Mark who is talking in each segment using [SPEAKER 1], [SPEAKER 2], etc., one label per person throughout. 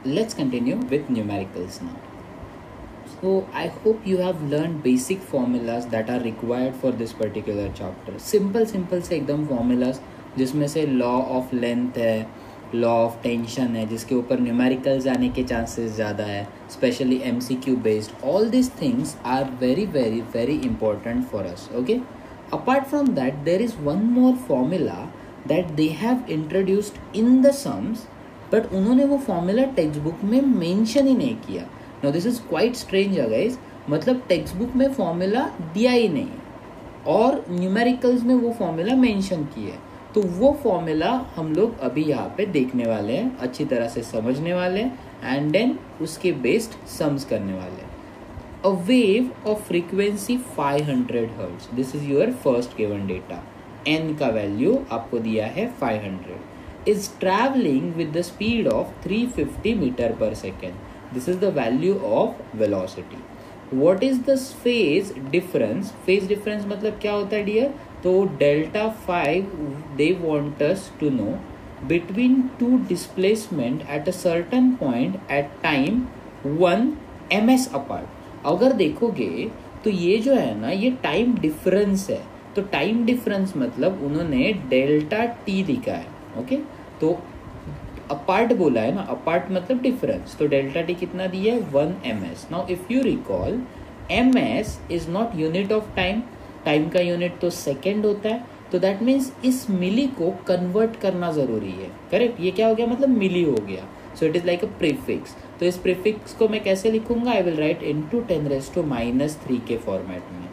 [SPEAKER 1] let's continue with numericals now. So I hope you have learned basic formulas that are required for this particular chapter. Simple से एकदम formulas जिसमें से law of length है, law of tension है, जिसके ऊपर numericals आने के chances ज़्यादा है, especially MCQ based. All these things are very important for us. Okay. Apart from that, there is one more formula that they have introduced in the sums, but उन्होंने वो formula textbook में mention ही नहीं किया. Now this is quite strange guys. मतलब textbook में formula दिया ही नहीं है और numericals में वो formula mention की है. तो वो formula हम लोग अभी यहाँ पे देखने वाले हैं, अच्छी तरह से समझने वाले हैं and then उसके based sums करने वाले हैं. A wave of frequency 500 Hz. This is your first given data. N का value आपको दिया है 500. Is traveling with the speed of 350 meter per second. This is the value of velocity. What is the phase difference? Phase difference मतलब क्या होता है dear? तो delta 5 they want us to know between two displacement at a certain point at time 1 ms apart. अगर देखोगे तो ये जो है ना ये टाइम डिफरेंस है. तो टाइम डिफरेंस मतलब उन्होंने डेल्टा टी लिखा है. ओके तो अपार्ट बोला है ना, अपार्ट मतलब डिफरेंस, तो डेल्टा टी कितना दिया है 1 ms. Now if you recall ms is not unit of time, time का यूनिट तो सेकेंड होता है. तो दैट मीन्स इस मिली को कन्वर्ट करना जरूरी है. करेक्ट. ये क्या हो गया मतलब मिली हो गया. So it is like a prefix. तो इस प्रीफिक्स को मैं कैसे लिखूंगा? आई विल राइट इनटू 10⁻³ के फॉर्मेट में.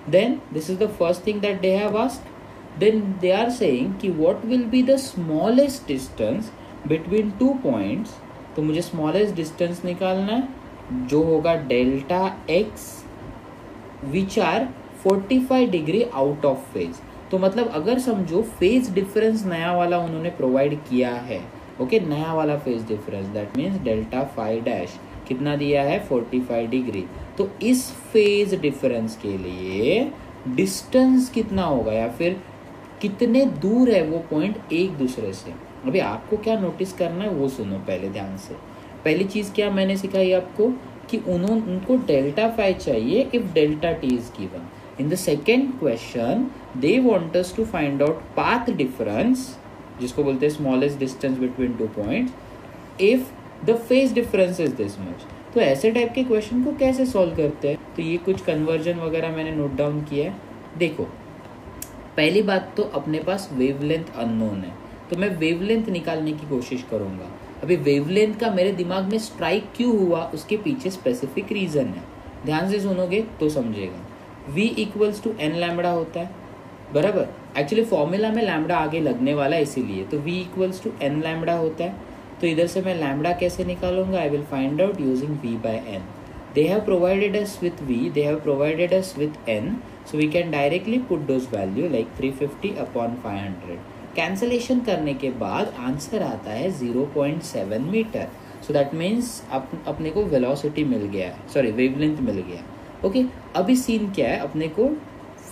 [SPEAKER 1] Then this is the first thing that they have asked. Then they are saying कि what will be the smallest distance between two points. तो मुझे स्मॉलेस्ट डिस्टेंस निकालना है जो होगा delta x which are 45 degree out of phase. तो मतलब अगर समझो फेज डिफरेंस नया वाला उन्होंने प्रोवाइड किया है. ओके नया वाला phase difference that means delta 5 dash कितना दिया है 45 डिग्री. तो इस फेज डिफरेंस के लिए डिस्टेंस कितना होगा या फिर कितने दूर है वो पॉइंट एक दूसरे से. अभी आपको क्या नोटिस करना है वो सुनो पहले ध्यान से. पहली चीज क्या मैंने सिखाई आपको कि उनको डेल्टा 5 चाहिए if delta T is given. In the second question they want us to find out path difference जिसको बोलते हैं smallest distance between two points if the phase difference is this much. तो ऐसे टाइप के question को कैसे solve करते हैं? तो ये कुछ कन्वर्जन वगैरह मैंने नोट डाउन किया है. देखो पहली बात तो अपने पास वेवलेंथ अननोन है तो मैं वेवलेंथ निकालने की कोशिश करूंगा. अभी वेवलेंथ का मेरे दिमाग में स्ट्राइक क्यों हुआ उसके पीछे स्पेसिफिक रीजन है. ध्यान से सुनोगे तो समझेगा. v equals to N lambda होता है बराबर. एक्चुअली फॉर्मूला में लैम्बडा आगे लगने वाला है इसीलिए. तो v equals to N lambda होता है. तो इधर से मैं लैम्बडा कैसे निकालूंगा? I will find out using v by n. They have provided us with v, they have provided us with n, so we can directly put those value like 350 upon 500. Cancellation करने के बाद answer आता है 0.7 metre. So that means अपने को velocity मिल गया है, sorry wavelength मिल गया. ओके अभी सीन क्या है? अपने को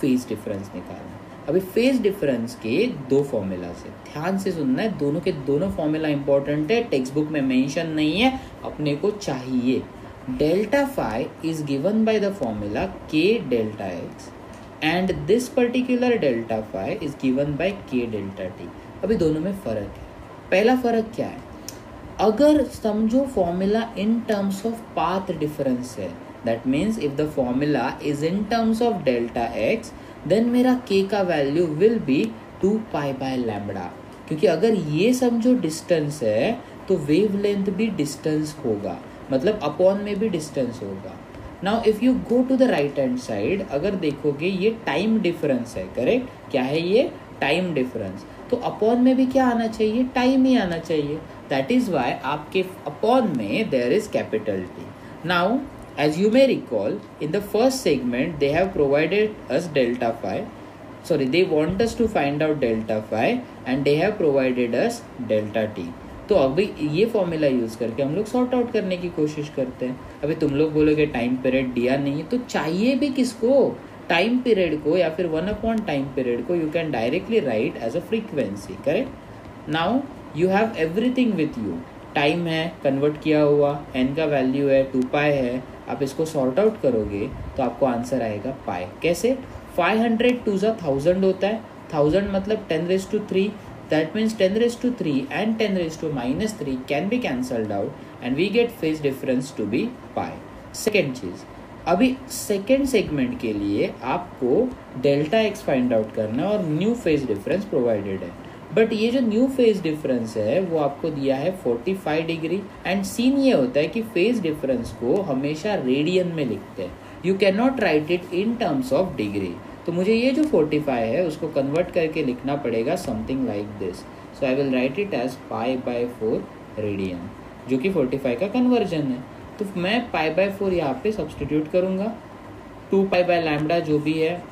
[SPEAKER 1] फेज डिफरेंस निकालना. अभी फेज डिफरेंस के दो फॉर्मूला से ध्यान से सुनना है. दोनों के दोनों फॉर्मूला इंपॉर्टेंट है, टेक्स्ट बुक में मेंशन नहीं है, अपने को चाहिए. Delta 5 is given by the formula k delta x and this particular delta 5 is given by k delta t. अभी दोनों में फर्क है. पहला फर्क क्या है? अगर समझो formula in terms of path difference है that means if the formula is in terms of delta x then मेरा k का value will be 2 pi by lambda. क्योंकि अगर ये समझो डिस्टेंस है तो वेवलेंथ भी डिस्टेंस होगा, मतलब अपॉन में भी डिस्टेंस होगा. Now if you go to the right hand side अगर देखोगे ये टाइम डिफरेंस है. करेक्ट. क्या है ये? Time difference. तो अपॉन में भी क्या आना चाहिए? टाइम ही आना चाहिए. दैट इज वाई आपके अपॉन में there is capital T. Now as you may recall in the first segment they have provided us delta 5, sorry they want us to find out delta 5 and they have provided us delta t. तो अभी ये formula use करके हम लोग sort out करने की कोशिश करते हैं. अभी तुम लोग बोलोगे टाइम पीरियड दिया नहीं तो चाहिए भी किसको? टाइम पीरियड को या फिर 1 अपॉन टाइम पीरियड को you can directly write as a frequency. Correct. Now you have everything with you. Time है कन्वर्ट किया हुआ, n का वैल्यू है 2 पाई है, आप इसको सॉर्ट आउट करोगे तो आपको आंसर आएगा पाई। कैसे? 500 टू ज़ा 1000 होता है, 1000 मतलब 10⁻3, that means 10⁻3 and 10⁻³ can be cancelled out and we get phase difference to be pi। Second चीज़, अभी सेकेंड सेगमेंट के लिए आपको डेल्टा एक्स फाइंड आउट करना है और न्यू फेज डिफरेंस प्रोवाइडेड है, बट ये जो न्यू फेज डिफरेंस है वो आपको दिया है 45 डिग्री। एंड सीन ये होता है कि फेज डिफरेंस को हमेशा रेडियन में लिखते हैं, you can not right it in terms of degree. तो मुझे ये जो 45 है उसको कन्वर्ट करके लिखना पड़ेगा something like this. So I will write it as π/4 radian, जो कि 45 का कन्वर्जन है। तो मैं π/4 यहाँ पे सब्सटीट्यूट करूँगा, 2 पाई बाय लैम्बडा जो भी है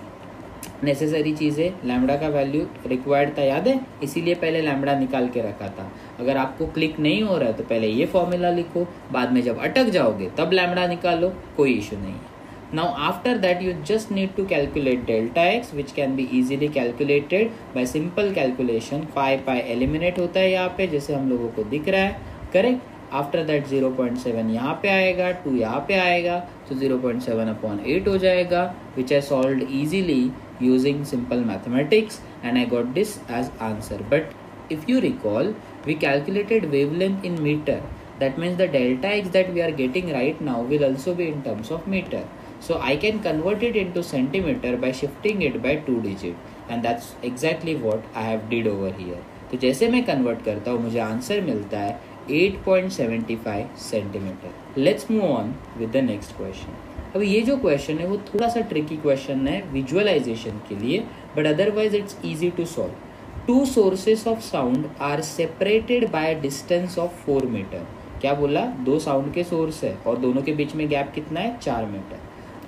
[SPEAKER 1] नेसेसरी चीज़ है, लैम्बडा का वैल्यू रिक्वायर्ड था याद है, इसीलिए पहले लैम्बडा निकाल के रखा था। अगर आपको क्लिक नहीं हो रहा है तो पहले ये फॉर्मूला लिखो, बाद में जब अटक जाओगे तब लैम्बडा निकालो, कोई इशू नहीं है। Now after that you just need to calculate delta x which can be easily calculated by simple calculation। Pi eliminate होता है यहाँ पे जैसे हम लोगों को दिख रहा है, करेक्ट। आफ्टर दैट 0.7 यहाँ पे आएगा, 2 यहाँ पे आएगा, तो 0.7/8 हो जाएगा, which I solved easily using simple mathematics and I got this as answer. But if you recall we calculated wavelength in meter, that means the delta x that we are getting right now will also be in terms of meter, so I can convert it into centimeter by shifting it by 2 digit, and that's exactly what I have did over here। तो जैसे मैं convert करता हूँ मुझे answer मिलता है 8.75 centimetre. Let's move on with the next question. अब ये जो क्वेश्चन है वो थोड़ा सा ट्रिकी क्वेश्चन है विजुअलाइजेशन के लिए, but otherwise it's easy to solve. 2 sources of sound are separated by a distance of 4 metre. क्या बोला? 2 साउंड के सोर्स है और दोनों के बीच में गैप कितना है? 4 metre.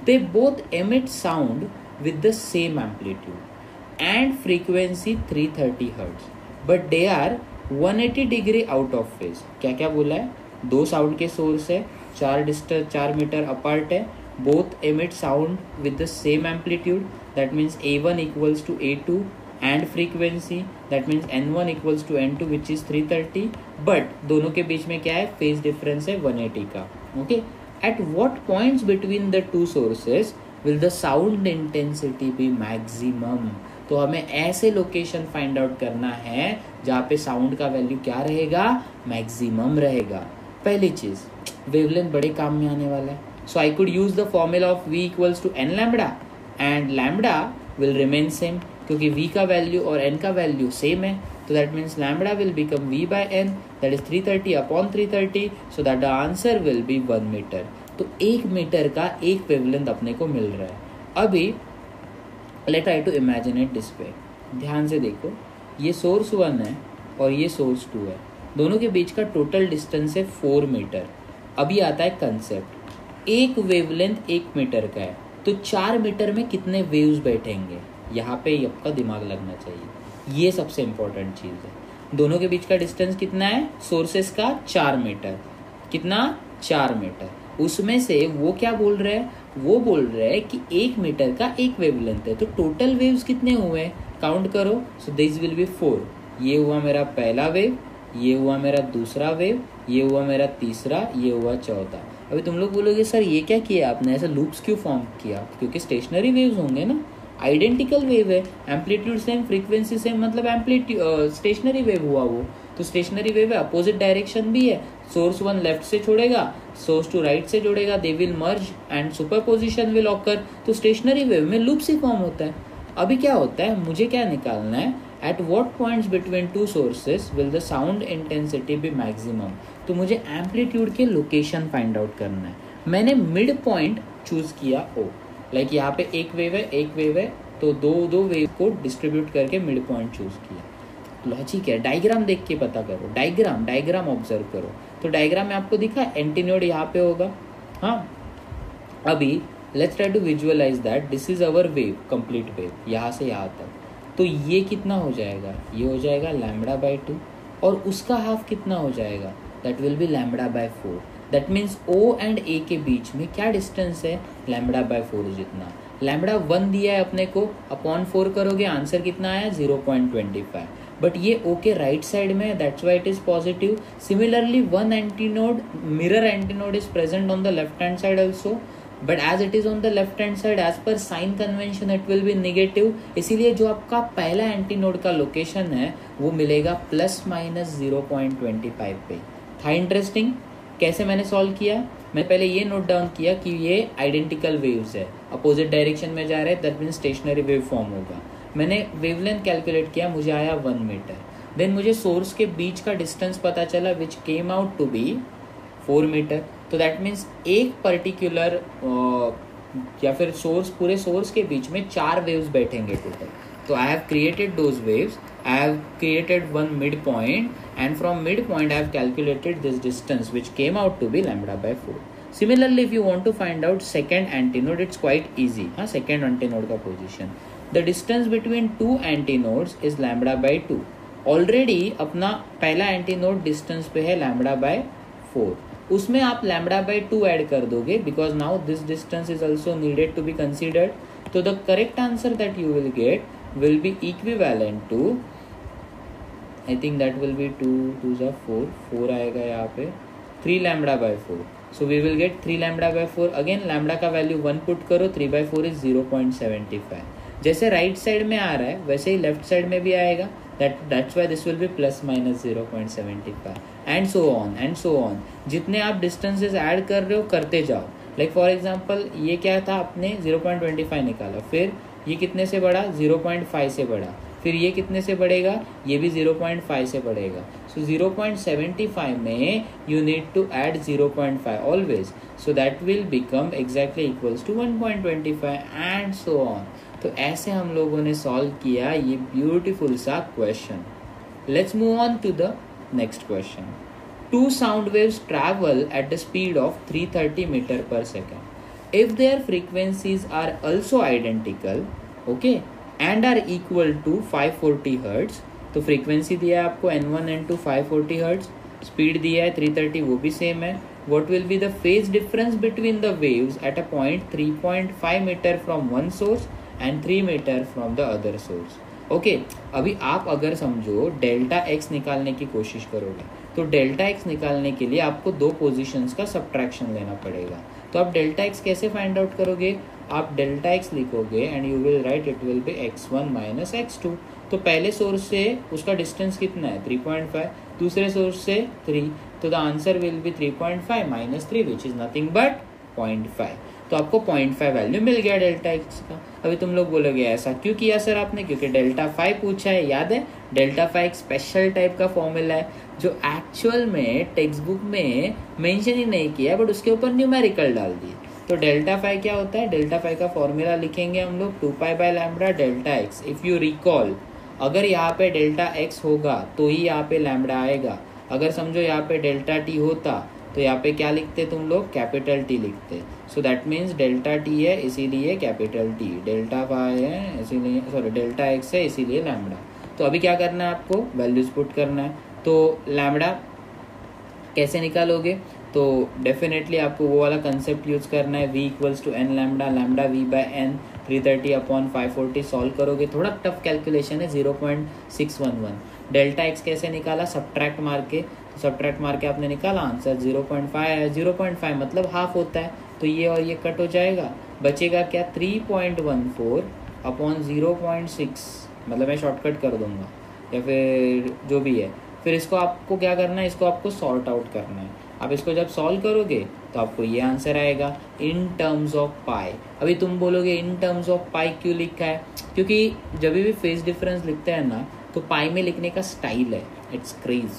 [SPEAKER 1] They both emit sound with the same amplitude and frequency 330 hertz, but they are 180 degree out of phase. क्या क्या बोला है? 2 साउंड के सोर्स है, 4 मीटर अपार्ट है, both emit sound with the same amplitude, that means A1 equals to A2 and frequency that means n1 equals to n2 which is 330, but दोनों के बीच में क्या है? phase difference है 180 का। okay, at what points between the two sources will the sound intensity be maximum? तो हमें ऐसे लोकेशन फाइंड आउट करना है जहाँ पे साउंड का वैल्यू क्या रहेगा? मैक्सिमम रहेगा। पहली चीज, वेवलेंथ बड़े काम में आने वाला है, so I could use the formula of v equals to n lambda and lambda will remain same, क्योंकि v का वैल्यू और n का वैल्यू सेम है, तो that means lambda will become v by n, that is 330/330, so that the answer will be 1 meter. तो 1 metre का एक wavelength अपने को मिल रहा है। अभी let try to imagine it this way, ध्यान से देखो, ये सोर्स 1 है और ये सोर्स 2 है, दोनों के बीच का टोटल डिस्टेंस है 4 मीटर। अभी आता है कंसेप्ट, एक वेवलेंथ 1 मीटर का है तो 4 मीटर में कितने वेव्स बैठेंगे? यहाँ पे आपका दिमाग लगना चाहिए, ये सबसे इंपॉर्टेंट चीज़ है। दोनों के बीच का डिस्टेंस कितना है? सोर्सेस का 4 मीटर। कितना? 4 मीटर। उसमें से वो क्या बोल रहे हैं? वो बोल रहे हैं कि 1 मीटर का एक वेवलेंथ है, तो टोटल वेव्स कितने हुए? काउंट करो। सो दिस विल बी 4। ये हुआ मेरा पहला वेव, ये हुआ मेरा दूसरा वेव, ये हुआ मेरा तीसरा, ये हुआ चौथा। अभी तुम लोग बोलोगे सर ये क्या किया आपने, ऐसा लूप्स क्यों फॉर्म किया? क्योंकि स्टेशनरी वेव्स होंगे ना, आइडेंटिकल वेव है, एम्पलीट्यूड सेम, फ्रीक्वेंसी सेम, मतलब एम्पलीट्यूड स्टेशनरी वेव हुआ वो। तो स्टेशनरी वेव है, अपोजिट डायरेक्शन भी है, सोर्स 1 लेफ्ट से छोड़ेगा, सोर्स 2 राइट से जोड़ेगा, they will merge and superposition will occur. तो स्टेशनरी वेव में लूप ही फॉर्म होता है। अभी क्या होता है, मुझे क्या निकालना है? At what points between 2 sources will the sound intensity be maximum. तो मुझे एम्पलीट्यूड के लोकेशन फाइंड आउट करना है। मैंने मिड पॉइंट चूज किया O, लाइक यहाँ पे एक वेव है, तो दो वेव को डिस्ट्रीब्यूट करके मिड पॉइंट चूज किया। लॉजिक है, डायग्राम देख के पता करो, डायग्राम ऑब्जर्व करो। तो डायग्राम में आपको दिखा एंटीनोड यहाँ पे होगा। हाँ, अभी let's try to visualise that this is our wave, complete wave, यहाँ से यहाँ तक। तो ये कितना हो जाएगा? ये हो जाएगा λ/2, और उसका हाफ कितना हो जाएगा? That will be λ/4। That means O and A के बीच में क्या डिस्टेंस है? λ/4 जितना। λ 1 दिया है अपने को, अपॉन 4 करोगे, आंसर कितना आया? 0.25। बट ये O के राइट साइड में है, that's why it is positive. Similarly one antinode, mirror antinode is present on the left hand side also, but as it is on the left hand side as per sign convention it will be negative. इसीलिए जो आपका पहला antinode का location है वो मिलेगा ±0.25 पे. था इंटरेस्टिंग. कैसे मैंने सॉल्व किया? मैं पहले ये नोट डाउन किया कि ये आइडेंटिकल वेव्स है, अपोजिट डायरेक्शन में जा रहे हैं, that means stationary wave form होगा. मैंने वेवलेंथ कैलकुलेट किया, मुझे आया 1 मीटर. देन मुझे सोर्स के बीच का डिस्टेंस पता चला which came out to be 4 meter. तो दैट मीन्स एक पर्टिकुलर या फिर सोर्स, पूरे सोर्स के बीच में 4 वेव्स बैठेंगे टोटल. तो I have created those waves, I have created one midpoint, and from midpoint I have calculated this distance which came out to be lambda by 4. Similarly, if you want to find out second antinode, it's quite easy. Second antinode का position. The distance between two antinodes is lambda by 2. Already अपना पहला antinode distance पे है lambda by 4. उसमें आप lambda by 2 add कर दोगे because now this distance is also needed to be considered. So the correct answer that you will get will be equivalent to, I think that will be 2 2s are 4 आएगा यहाँ पे 3 lambda by 4. So we will get 3 lambda by 4. Again lambda का value 1 put करो, 3 by 4 is 0.75. जैसे right side में आ रहा है वैसे ही लेफ्ट साइड में भी आएगा. That's why this will be ±0.75 and so on. जितने आप डिस्टेंसेस ऐड कर रहे हो करते जाओ. लाइक फॉर एग्जाम्पल ये क्या था, आपने 0.25 निकाला, फिर ये कितने से बढ़ा, 0.5 से बढ़ा, फिर ये कितने से बढ़ेगा, ये भी 0.5 से बढ़ेगा. सो 0.75 में you need to add 0.5 always, so that will become exactly equals to 1.25 and so on. तो ऐसे हम लोगों ने सॉल्व किया ये ब्यूटीफुल सा क्वेश्चन. Let's move on to the next question. Two sound waves travel at the speed of 330 meter per second. If their frequencies are also identical, okay, and are equal to 540 hertz, तो frequency दिया है आपको N1 N2 540 hertz, speed दिया है 330 वो भी same है. What will be the phase difference between the waves at a point 3.5 meter from one source and 3 meter from the other source? Okay अभी आप अगर समझो डेल्टा एक्स निकालने की कोशिश करोगे तो डेल्टा एक्स निकालने के लिए आपको दो पोजीशंस का सब्ट्रैक्शन लेना पड़ेगा. तो आप डेल्टा एक्स कैसे फाइंड आउट करोगे? आप डेल्टा एक्स लिखोगे and you will write it will B x1 minus x2. तो पहले सोर्स से उसका डिस्टेंस कितना है 3.5, दूसरे सोर्स से 3, तो the answer will B 3.5 minus 3 which is nothing but 0.5. तो आपको 0.5 वैल्यू मिल गया डेल्टा एक्स का. अभी तुम लोग बोलोगे ऐसा क्यों किया सर आपने? क्योंकि डेल्टा 5 पूछा है. याद है डेल्टा 5 एक स्पेशल टाइप का फॉर्मूला है जो एक्चुअल में टेक्स्ट बुक में मेंशन ही नहीं किया बट उसके ऊपर न्यूमेरिकल डाल दिए. तो डेल्टा 5 क्या होता है? डेल्टा 5 का फॉर्मूला लिखेंगे हम लोग 2 by lambda delta x. If you recall, अगर यहाँ पे डेल्टा एक्स होगा तो ही यहाँ पे लैम्बडा आएगा. अगर समझो यहाँ पे डेल्टा टी होता तो यहाँ पे क्या लिखते तुम लोग? कैपिटल टी लिखते. So that means delta T है इसीलिए कैपिटल टी, डेल्टा वाई है इसीलिए, सॉरी डेल्टा एक्स है इसीलिए लैम्बडा. तो अभी क्या करना है आपको? वैल्यूज पुट करना है. तो लैम्बडा कैसे निकालोगे? तो डेफिनेटली आपको वो वाला कंसेप्ट यूज करना है, v equals to N lambda, lambda v bye N 330 upon 540. Solve करोगे, थोड़ा टफ कैलकुलेशन है, 0.611. डेल्टा एक्स कैसे निकाला? सब्ट्रैक्ट मार के. तो सब्ट्रैक्ट मार के आपने निकाला, आंसर 0.5 है. 0.5 मतलब हाफ होता है, तो ये और ये कट हो जाएगा, बचेगा क्या? 3.14 अपॉन 0.6, मतलब मैं शॉर्टकट कर दूंगा या फिर जो भी है. फिर इसको आपको क्या करना है? इसको आपको सॉर्ट आउट करना है. आप इसको जब सॉल्व करोगे तो आपको ये आंसर आएगा इन टर्म्स ऑफ पाई. अभी तुम बोलोगे इन टर्म्स ऑफ पाई क्यों लिखा है? क्योंकि जब भी फेज डिफरेंस लिखते हैं ना तो पाई में लिखने का स्टाइल है, इट्स क्रेज.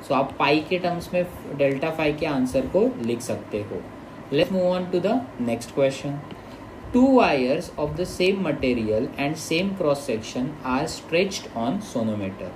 [SPEAKER 1] सो आप पाई के टर्म्स में डेल्टा 5 के आंसर को लिख सकते हो. Let's move on to the next question. 2 wires of the same material and same cross section are stretched on sonometer.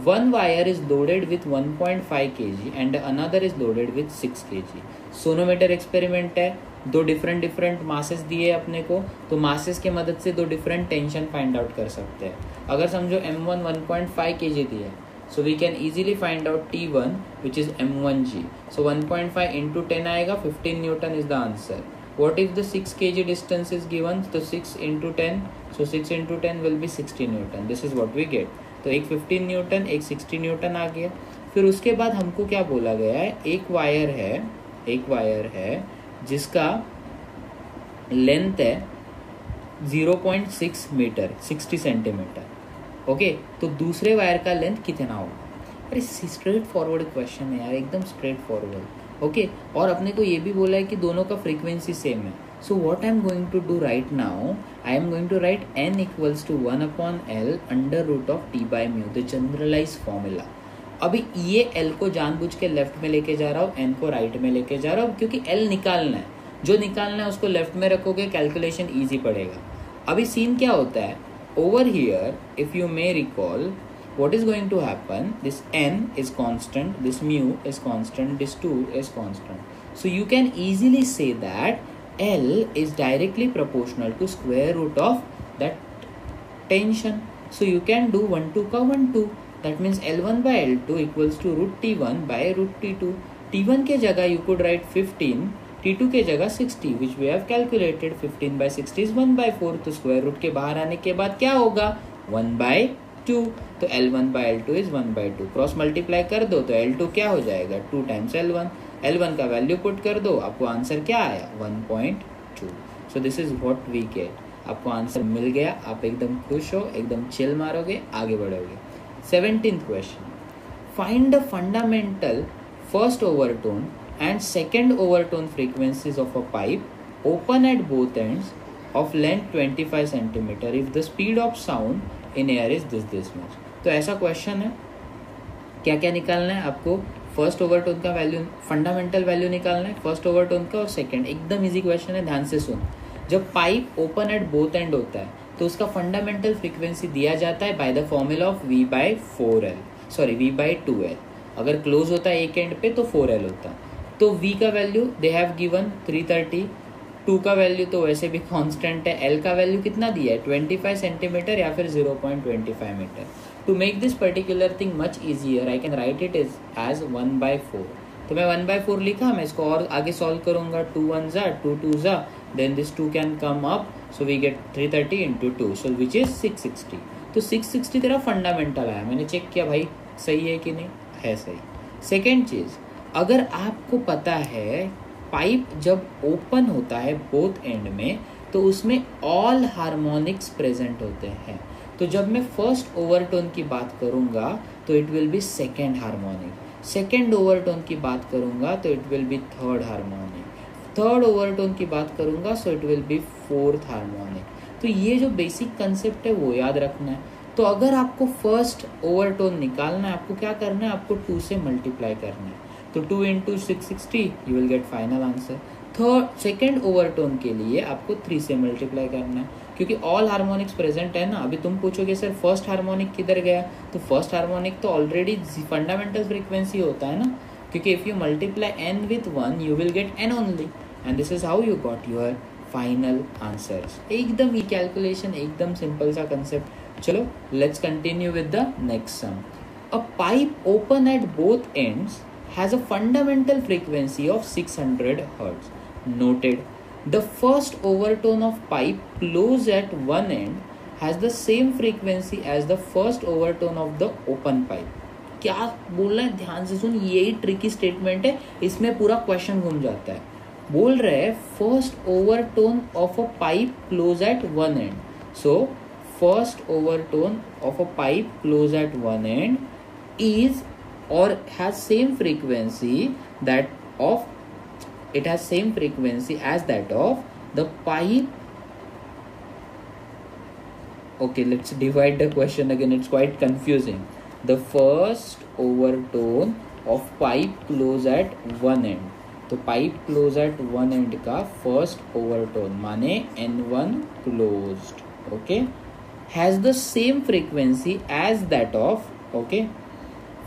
[SPEAKER 1] One wire is loaded with 1.5 kg and another is loaded with 6 kg. Sonometer experiment है, दो different masses दिए अपने को, तो masses के मदद से दो डिफरेंट टेंशन फाइंड आउट कर सकते हैं. अगर समझो M1 1.5 kg दिया है, so we can easily find out T1 which is M1G. So 1.5 into 10 आएगा, 15 Newton is the answer. What if the 6 kg distance is given? So 6 into 10, so 6 into 10 will be 60 Newton. This is what we get. तो एक 15 Newton, एक 60 Newton आ गया। फिर उसके बाद हमको क्या बोला गया है, एक वायर है जिसका लेंथ है 0.6 मीटर, 60 सेंटीमीटर। ओके, तो दूसरे वायर का लेंथ कितना होगा? अरे स्ट्रेट फॉरवर्ड क्वेश्चन है यार, एकदम स्ट्रेट फॉरवर्ड। ओके, और अपने को ये भी बोला है कि दोनों का फ्रीक्वेंसी सेम है। So what I am going to do right now, I am going to write n equals to 1/L under root of t by mu, the generalize formula. अभी ये L को जानबूझ के लेफ्ट में लेके जा रहा हूँ, n को राइट में लेके जा रहा हूँ, क्योंकि L निकालना है। जो निकालना है उसको लेफ्ट में रखोगे, कैलकुलेशन ईजी पड़ेगा। अभी सीन क्या होता है, over here if you may recall what is going to happen, this n is constant, this mu is constant, this 2 is constant, so you can easily say that L is directly proportional to square root of that tension. So you can do 1 2 का 1 2, that means L1 by L2 equals to root T1 by root T2. T1 के जगह you could write 15, T2 के जगह 60, which we have calculated. 15 by 60 is 1/4, तो square root के बाहर आने के बाद क्या होगा, 1/2, तो L1 by L2 is 1/2। Cross multiply कर दो तो L2 क्या हो जाएगा, 2 times L1। L1 का वैल्यू पुट कर दो, आपको आंसर क्या आया, 1.2। So this is what we get. आपको आंसर मिल गया, आप एकदम खुश हो, एकदम चिल मारोगे, आगे बढ़ोगे। 17th question, find the fundamental first overtone and second overtone frequencies of a pipe open at both ends of length 25 cm if the speed of sound in air is this much। तो ऐसा question है, क्या क्या निकालना है आपको, first overtone का value, fundamental value निकालना है फर्स्ट ओवरटोन का, और सेकंड, एकदम इजी क्वेश्चन है, ध्यान से सुन। जब pipe open at both and होता है तो उसका फंडामेंटल फ्रीक्वेंसी दिया जाता है by the formula of V/2L। अगर क्लोज होता है एक एंड पे तो 4L होता है। तो V का वैल्यू दे हैव गिवन 330, 2 का वैल्यू तो वैसे भी कांस्टेंट है, L का वैल्यू कितना दिया है, 25 सेंटीमीटर या फिर 0.25 metre. To make this particular thing much easier I can write it as 1/4। तो मैं 1/4 लिखा, मैं इसको और आगे सॉल्व करूंगा, 2 1 जा 2 2 जा, then this 2 can come up, so we get 330 into 2, so which is 660। तो 660 तेरा फंडामेंटल आया, मैंने चेक किया भाई सही है कि नहीं, है सही। सेकेंड चीज, अगर आपको पता है पाइप जब ओपन होता है बोथ एंड में तो उसमें ऑल हार्मोनिक्स प्रेजेंट होते हैं, तो जब मैं फर्स्ट ओवरटोन की बात करूंगा तो it will B second harmonic, second overtone की बात करूंगा तो it will B third harmonic, third overtone की बात करूंगा so it will B fourth harmonic. तो ये जो बेसिक कंसेप्ट है वो याद रखना है। तो अगर आपको फर्स्ट ओवरटोन निकालना है, आपको क्या करना है, आपको 2 से मल्टीप्लाई करना है, तो 2 into 660 you will get final answer. Third second overtone के लिए आपको 3 से मल्टीप्लाई करना है, क्योंकि ऑल हार्मोनिक्स प्रेजेंट है ना। अभी तुम पूछोगे सर फर्स्ट हार्मोनिक किधर गया, तो फर्स्ट हार्मोनिक तो ऑलरेडी फंडामेंटल फ्रीक्वेंसी होता है ना, क्योंकि if you multiply n with 1 you will get n only, and this is how you got your final answers. एकदम ये कैलकुलेशन, एकदम सिंपल सा कंसेप्ट। चलो let's continue with the next sum. A pipe open at both ends has a fundamental frequency of 600 Hz. Noted, the first overtone of pipe closed at one end has the same frequency as the first overtone of the open pipe. क्या बोलना है, ध्यान से सुन, यही tricky statement है, इसमें पूरा question घूम जाता है। बोल रहे हैं first overtone of a pipe close eight one and, so first overtone of a pipe close eight one and is or has same frequency that of, it has same frequency as that of the pipe. Okay, let's divide the question again, it's quite confusing. The first overtone of pipe close at one end, तो pipe close eight one and का first overtone माने N1 closed, okay, has the same frequency as that of, okay,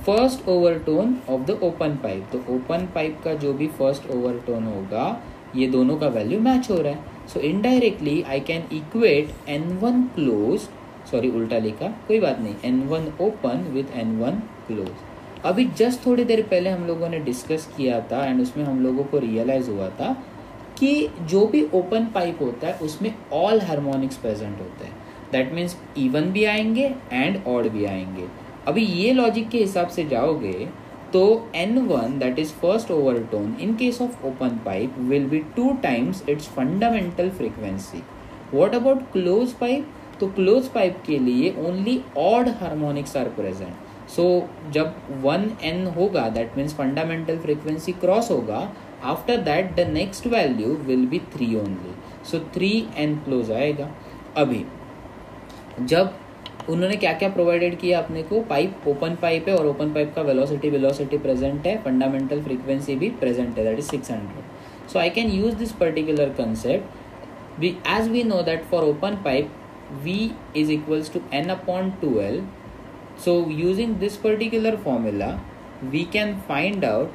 [SPEAKER 1] first overtone of the open pipe. तो open pipe का जो भी first overtone होगा ये दोनों का वैल्यू मैच हो रहा है, so indirectly I can equate N1 close, sorry उल्टा लिखा, कोई बात नहीं, N1 open with N1 close. अभी जस्ट थोड़ी देर पहले हम लोगों ने डिस्कस किया था एंड उसमें हम लोगों को रियलाइज हुआ था कि जो भी ओपन पाइप होता है उसमें ऑल हार्मोनिक्स प्रेजेंट होते हैं। दैट मीन्स इवन भी आएंगे एंड ऑड भी आएंगे। अभी ये लॉजिक के हिसाब से जाओगे तो N1 that is first overtone in case of open pipe will be 2 times its fundamental frequency. What about close pipe? तो क्लोज पाइप के लिए only odd harmonics are present. So जब 1N होगा that means fundamental frequency cross होगा, after that the next value will be 3 only. So 3N close आएगा। अभी जब उन्होंने क्या क्या प्रोवाइडेड किया अपने को, पाइप ओपन पाइप है और ओपन पाइप का वेलोसिटी प्रेजेंट है, फंडामेंटल फ्रीक्वेंसी भी प्रेजेंट है that is 600। So I can use this particular concept as we know that for open pipe V is equals to N upon 2L. So using this particular formula we can find out,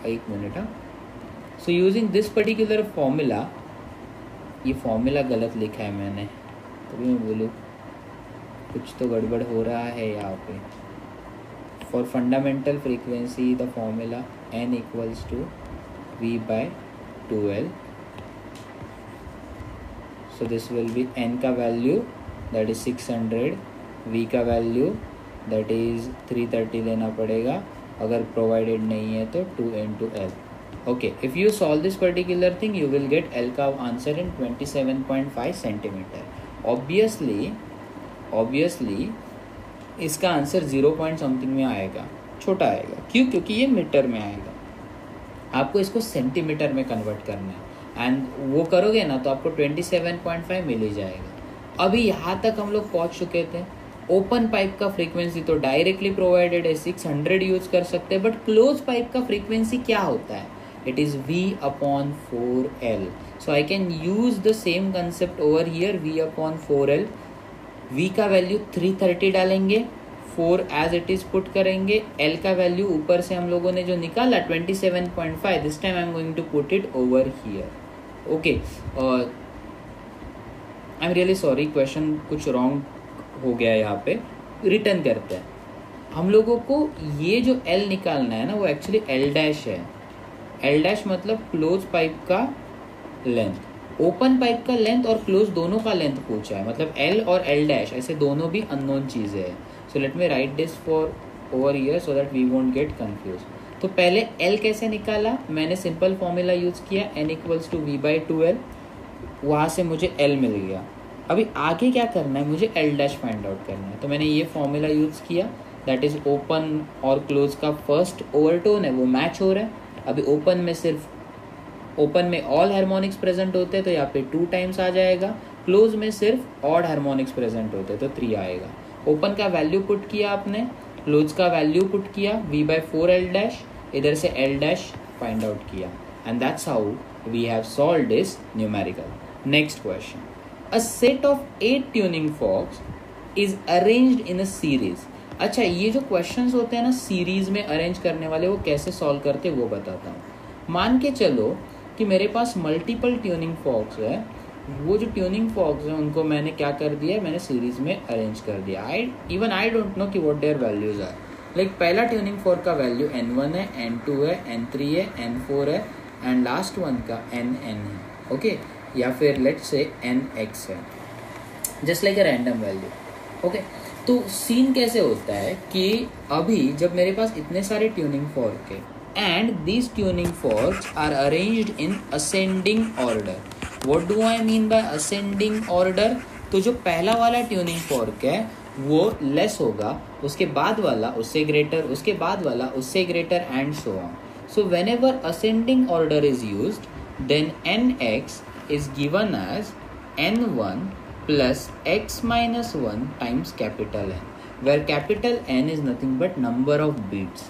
[SPEAKER 1] एक minute हाँ, so using this particular formula, ये formula गलत लिखा है मैंने, तभी मैं बोलूँ कुछ तो गड़बड़ हो रहा है यहाँ पे। For fundamental frequency the formula N equals to V by 2L। So this will be N का वैल्यू दैट इज 600, V का वैल्यू दैट इज 330 लेना पड़ेगा, अगर प्रोवाइडेड नहीं है तो 2 into L। Okay, if you solve this particular thing you will get L का answer in 27.5 centimetre. obviously इसका आंसर 0 point something में आएगा, छोटा आएगा। क्यों? क्योंकि ये मीटर में आएगा, आपको इसको सेंटीमीटर में कन्वर्ट करना है एंड वो करोगे ना तो आपको 27.5 मिल ही जाएगा। अभी यहाँ तक हम लोग पहुँच चुके थे। ओपन पाइप का फ्रीक्वेंसी तो डायरेक्टली प्रोवाइडेड है, 600 यूज कर सकते हैं, बट क्लोज पाइप का फ्रीक्वेंसी क्या होता है? It is V upon 4L. So I can use the same concept over here, V upon 4L. V का वैल्यू 330 डालेंगे, 4 as it is पुट करेंगे, L का वैल्यू ऊपर से हम लोगों ने जो निकाला 27.5, this time I am going to put it over here. Okay, I'm really sorry, question कुछ रॉन्ग हो गया यहाँ पे, रिटर्न करते हैं। हम लोगों को ये जो L निकालना है ना वो एक्चुअली L डैश है। L डैश मतलब क्लोज पाइप का लेंथ, ओपन पाइप का लेंथ और क्लोज दोनों का लेंथ पूछा है, मतलब L और L डैश ऐसे दोनों भी अननोन चीज़ें हैं। So let me write this for over here so that we won't get confuse. तो पहले L कैसे निकाला? मैंने सिंपल फॉर्मूला यूज किया, N equals to V by 2L, वहाँ से मुझे L मिल गया। अभी आगे क्या करना है, मुझे L डैश फाइंड आउट करना है। तो मैंने ये फॉर्मूला यूज किया, दैट इज ओपन और क्लोज का फर्स्ट ओवरटोन है वो मैच हो रहा है। अभी ओपन में ऑल हार्मोनिक्स प्रेजेंट होते हैं तो यहाँ पे 2 times आ जाएगा, क्लोज में सिर्फ ऑड हार्मोनिक्स प्रेजेंट होते हैं तो 3 आएगा। ओपन का वैल्यू पुट किया आपने, क्लोज का वैल्यू पुट किया, V by 4L डैश, इधर से L डैश फाइंड आउट किया, and that's how we have solved this numerical. Next question, a set of 8 tuning forks is arranged in a series. अच्छा, ये जो questions होते हैं ना सीरीज में अरेंज करने वाले, वो कैसे सॉल्व करते वो बताता हूँ। मान के चलो कि मेरे पास मल्टीपल ट्यूनिंग फॉर्क्स है, वो जो ट्यूनिंग फॉर्क्स हैं उनको मैंने क्या कर दिया, मैंने सीरीज में अरेंज कर दिया। आई डोंट नो कि what their values are. Like पहला ट्यूनिंग फॉर्क का वैल्यू N1 है, N2 है, N3 है, N4 है, एंड लास्ट वन का Nn है, ओके, या फिर लेट्स से Nx है, just like a random value, okay. तो सीन कैसे होता है कि अभी जब मेरे पास इतने सारे ट्यूनिंग फॉर्क है and these tuning forks are arranged in ascending order. What do I mean by ascending order? तो जो पहला वाला ट्यूनिंग फॉर्क है वो लेस होगा, उसके बाद वाला उससे ग्रेटर, उसके बाद वाला उससे greater, and so on. So whenever ascending order is used then Nx is given as N1 plus x minus 1 times capital N, where capital N is nothing but number of beats।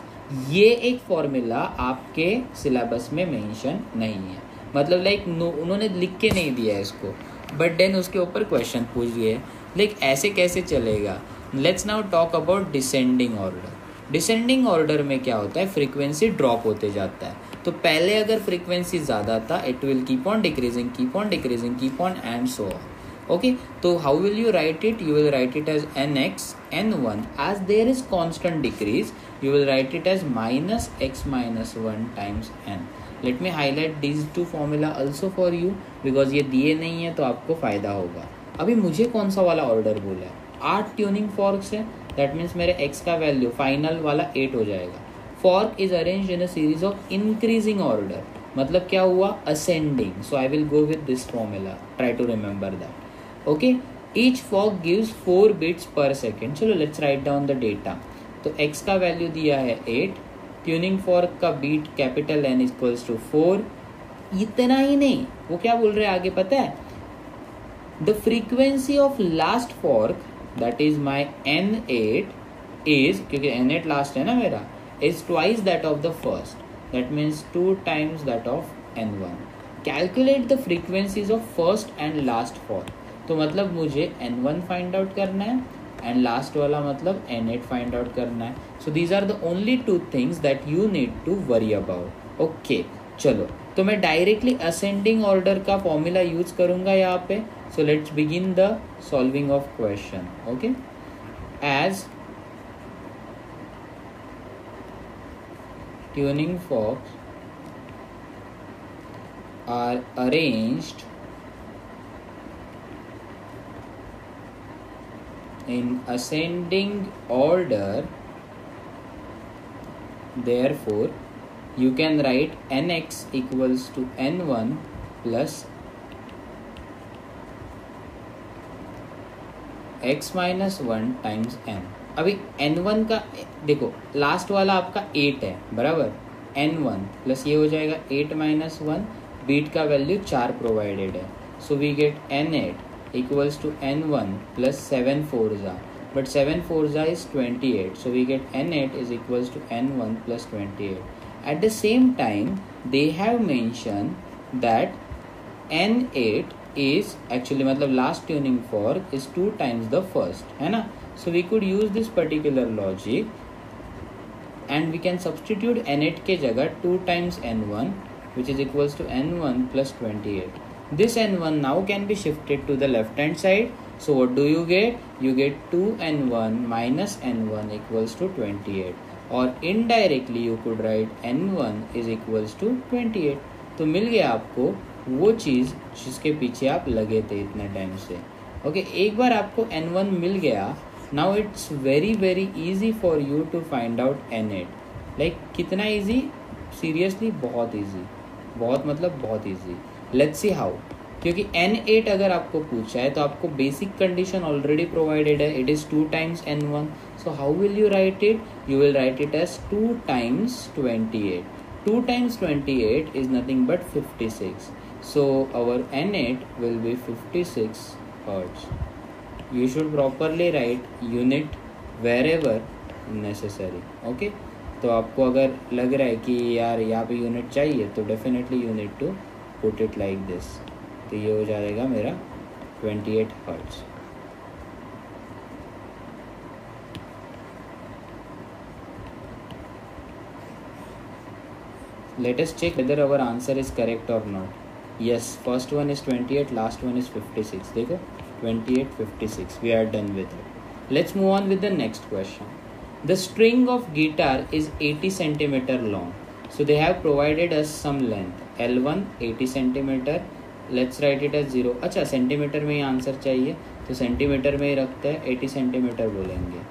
[SPEAKER 1] ये एक formula आपके syllabus में mention नहीं है, मतलब like उन्होंने लिख के नहीं दिया है इसको, बट देन उसके ऊपर क्वेश्चन पूछ दिए, लाइक ऐसे कैसे चलेगा। Let's now talk about descending order. Descending order में क्या होता है, फ्रीक्वेंसी ड्रॉप होते जाता है। तो पहले अगर फ्रीक्वेंसी ज़्यादा था, it will keep on decreasing, keep on decreasing, keep on, and so on. Okay, so how will you write it? You will write it as nx n1. As there is constant decrease, you will write it as minus x minus 1 times n. Let me highlight these two formula also for you because ये दिए नहीं है तो आपको फ़ायदा होगा. अभी मुझे कौन सा वाला ऑर्डर बोला है? 8 ट्यूनिंग फॉर्क्स है. दैट मीन्स मेरे x का वैल्यू फाइनल वाला 8 हो जाएगा. Fork is arranged in a series of increasing order. मतलब क्या हुआ? Ascending. So I will go with this formula. Try to remember that. Okay, each fork gives 4 beats per second. चलो let's write down the data. तो x का वैल्यू दिया है 8. Tuning fork का beat capital N equals to 4. इतना ही नहीं, वो क्या बोल रहे हैं आगे पता है? The frequency of last fork that is my N8 is, क्योंकि N8 लास्ट है ना मेरा, is twice that of the first. That means 2 times that of N1. Calculate the frequencies of first and last fork. तो मतलब मुझे N1 find out करना है and last वाला मतलब N8 फाइंड आउट करना है. So these are the only 2 things that you need to worry about. Okay, चलो तो मैं डायरेक्टली असेंडिंग ऑर्डर का फॉर्मूला यूज करूंगा यहाँ पे. So let's begin the solving of question. Okay, as tuning forks are arranged in ascending order, therefore you can write nx equals to n1 plus x minus 1 times n. अभी n1 का देखो, last वाला आपका 8 है बराबर. n1 plus ये हो जाएगा 8 माइनस 1. बीट का वैल्यू 4 प्रोवाइडेड है. So we get n8 equals to n1 plus 7 4 but 7 4 is 28. So we get n8 is equals to n1 plus 28. At the same time they have mention that n8 is actually मतलब last tuning fork is 2 times the first, है ना. So we could use this particular logic and we can substitute n8 के जगह 2 times n1 which is equals to n1 plus 28. This n1 now can be shifted to the left hand side. So what do you get? You get 2n1 minus n1 equals to 28. Or indirectly you could write n1 is equals to 28. तो मिल गया आपको वो चीज़ जिसके पीछे आप लगे थे इतने टाइम से. ओके, एक बार आपको n1 मिल गया. Now it's very easy for you to find out n8. Like कितना easy? Seriously बहुत easy. बहुत मतलब बहुत easy. Let's see how. क्योंकि n8 अगर आपको पूछा है तो आपको बेसिक कंडीशन ऑलरेडी प्रोवाइडेड है. It is 2 times n1. So how will you write it? You will write it as 2 times 28. 2 times 28 is nothing but 56. So our n8 will be 56 hertz. You should properly write unit wherever necessary. Okay, तो आपको अगर लग रहा है कि यार यहाँ पे यूनिट चाहिए तो definitely you need to put it like this. तो ये हो जाएगा मेरा 28 hertz. Let us check whether our answer is correct or not. Yes, first one is 28, last one is 56. देखो 28, 56. We are done with it. Let's move on with the next question. The string of guitar is 80 centimeter long. So they have provided us some length. L1 80 centimeter. Let's write it as 0. अच्छा, centimetre में ही answer चाहिए तो centimetre में ही रखते हैं. 80 centimetre बोलेंगे.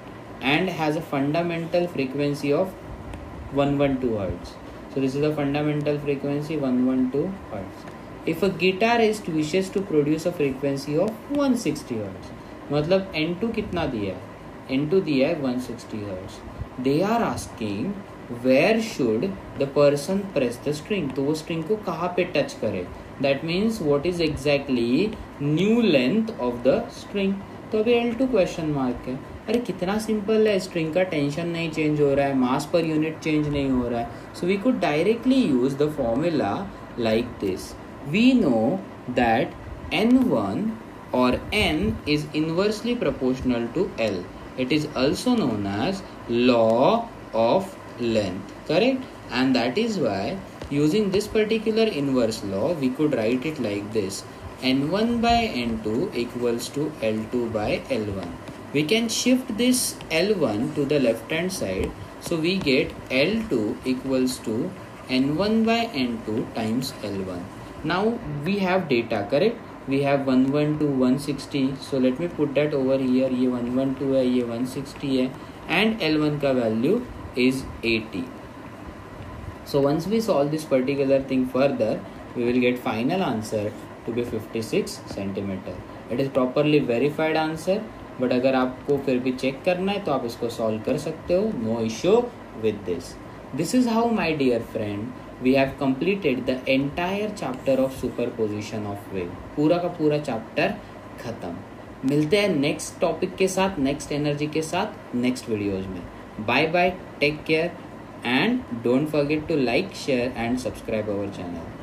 [SPEAKER 1] And has a fundamental frequency of 112 hertz. So this is the fundamental frequency 112 hertz. If a guitarist wishes to produce a frequency of 160 hertz, मतलब N2 कितना दिया है? N2 दिया है 160 hertz. They are asking where should the person press the string. तो वो string को कहाँ पे touch करे? That means what is exactly new length of the string. तो अभी L2 क्वेश्चन मार्क है. अरे कितना सिंपल है, स्ट्रिंग का टेंशन नहीं चेंज हो रहा है, मास पर यूनिट चेंज नहीं हो रहा है. So we could directly use the formula like this. We know that n1 or n is inversely proportional to L. It is also known as law of length, correct? And that is why using this particular inverse law we could write it like this. N1 by N2 equals to L2 by L1. We can shift this L1 to the left hand side, so we get L2 equals to N1 by N2 times L1. Now we have data, correct? We have 112 160, so let me put that over here. ये 112 है, ये 160 है, and L1 का value is 80. So once we solve this particular thing further, we will get final answer to be 56 centimeter. It is properly verified answer, but अगर आपको फिर भी check करना है तो आप इसको solve कर सकते हो. No issue with this. This is how, my dear friend, we have completed the entire chapter of superposition of wave. पूरा का पूरा चैप्टर खत्म. मिलते हैं नेक्स्ट टॉपिक के साथ, नेक्स्ट एनर्जी के साथ, नेक्स्ट वीडियोज में. Bye bye, take care, and don't forget to like, share and subscribe our channel.